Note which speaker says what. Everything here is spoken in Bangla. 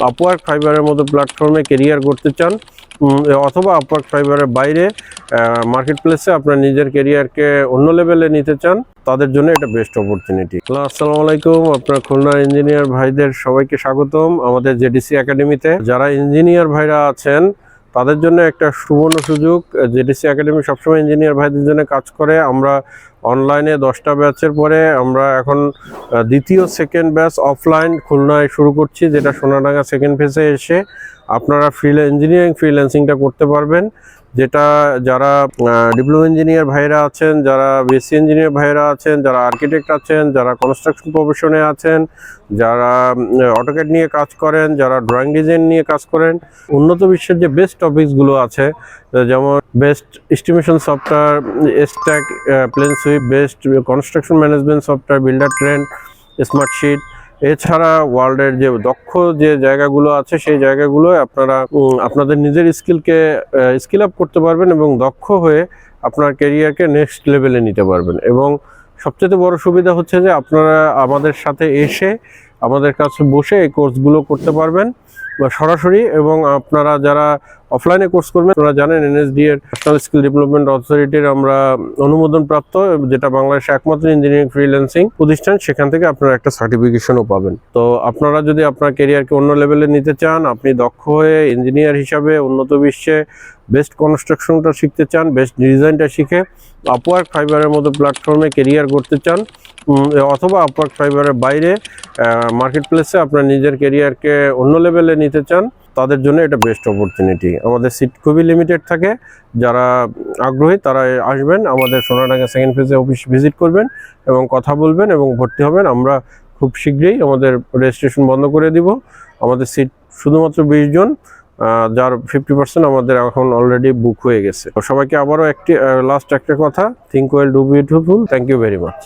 Speaker 1: আপওয়ার্ক ফাইবারের মতো প্ল্যাটফর্মে কেরিয়ার করতে চান অথবা আপওয়ার্ক ফাইবারের বাইরে মার্কেট প্লেসে আপনার নিজের কেরিয়ারকে অন্য লেভেলে নিতে চান, তাদের জন্য এটা বেস্ট অপরচুনিটি। আসসালামু আলাইকুম, আপনার খুলনা ইঞ্জিনিয়ার ভাইদের সবাইকে স্বাগতম আমাদের জেডিসি একাডেমিতে। যারা ইঞ্জিনিয়ার ভাইরা আছেন তাদের জন্য একটা সুবর্ণ সুযোগ। জেডিসি একাডেমি সবসময় ইঞ্জিনিয়ার ভাইদের জন্য কাজ করে। আমরা অনলাইনে 10টা ব্যাচের পরে আমরা এখন দ্বিতীয় সেকেন্ড ব্যাচ অফলাইন খুলনায় শুরু করছি, যেটা সোনাডাঙ্গা সেকেন্ড ফেজে এসে আপনারা ইঞ্জিনিয়ারিং ফ্রিল্যান্সিংটা করতে পারবেন। যেটা যারা ডিপ্লোমা ইঞ্জিনিয়ার ভাইরা আছেন, যারা বিএসসি ইঞ্জিনিয়ার ভাইরা আছেন, যারা আর্কিটেক্ট আছেন, যারা কনস্ট্রাকশন প্রফেশনে আছেন, যারা অটোক্যাড নিয়ে কাজ করেন, যারা ড্রয়িং ডিজাইন নিয়ে কাজ করেন, উন্নত বিশ্বের যে বেস্ট টপিকসগুলো আছে যেমন best estimation software, stack, plane sweep, best construction management software, Buildertrend, Smartsheet, এছাড়া ওয়ার্ল্ডের যে দক্ষ যে জায়গাগুলো আছে সেই জায়গাগুলো আপনারা আপনাদের নিজের স্কিল আপ করতে পারবেন এবং দক্ষ হয়ে আপনার ক্যারিয়ারকে নেক্সট লেভেলে নিতে পারবেন। এবং সবচেয়ে বড় সুবিধা হচ্ছে যে আপনারা আমাদের সাথে এসে আমাদের কাছে বসে এই কোর্সগুলো করতে পারবেন সরাসরি। এবং আপনারা যারা অফলাইনে কোর্স করবেন, আপনারা জানেন এনএসডি এর ন্যাশনাল স্কিল ডেভেলপমেন্ট অথরিটির আমরা অনুমোদন প্রাপ্ত, যেটা বাংলাদেশে একমাত্র ইঞ্জিনিয়ারিং ফ্রিল্যান্সিং প্রতিষ্ঠান, সেখান থেকে আপনারা একটা সার্টিফিকেশনও পাবেন। তো আপনারা যদি আপনার ক্যারিয়ারকে অন্য লেভেলে নিতে চান, আপনি দক্ষ হয়ে ইঞ্জিনিয়ার হিসাবে উন্নত বিশ্বে বেস্ট কনস্ট্রাকশনটা শিখতে চান, বেস্ট ডিজাইনটা শিখে আপওয়ার্ক ফাইবারের মতো প্ল্যাটফর্মে কেরিয়ার করতে চান অথবা আপওয়ার্ক ফাইবারের বাইরে মার্কেট প্লেসে আপনার নিজের ক্যারিয়ারকে অন্য লেভেলে নিতে চান, তাদের জন্য এটা বেস্ট অপরচুনিটি। আমাদের সিট খুবই লিমিটেড থাকে। যারা আগ্রহী তারা আসবেন, আমাদের সোনাডাঙ্গা সেকেন্ড ফেজে অফিস ভিজিট করবেন এবং কথা বলবেন এবং ভর্তি হবেন। আমরা খুব শীঘ্রই আমাদের রেজিস্ট্রেশন বন্ধ করে দিব। আমাদের সিট শুধুমাত্র 20 জন, যার 50% আমাদের এখন অলরেডি বুক হয়ে গেছে। সবাইকে আবারও লাস্ট একটা কথা, think well do beautiful. Thank you very much.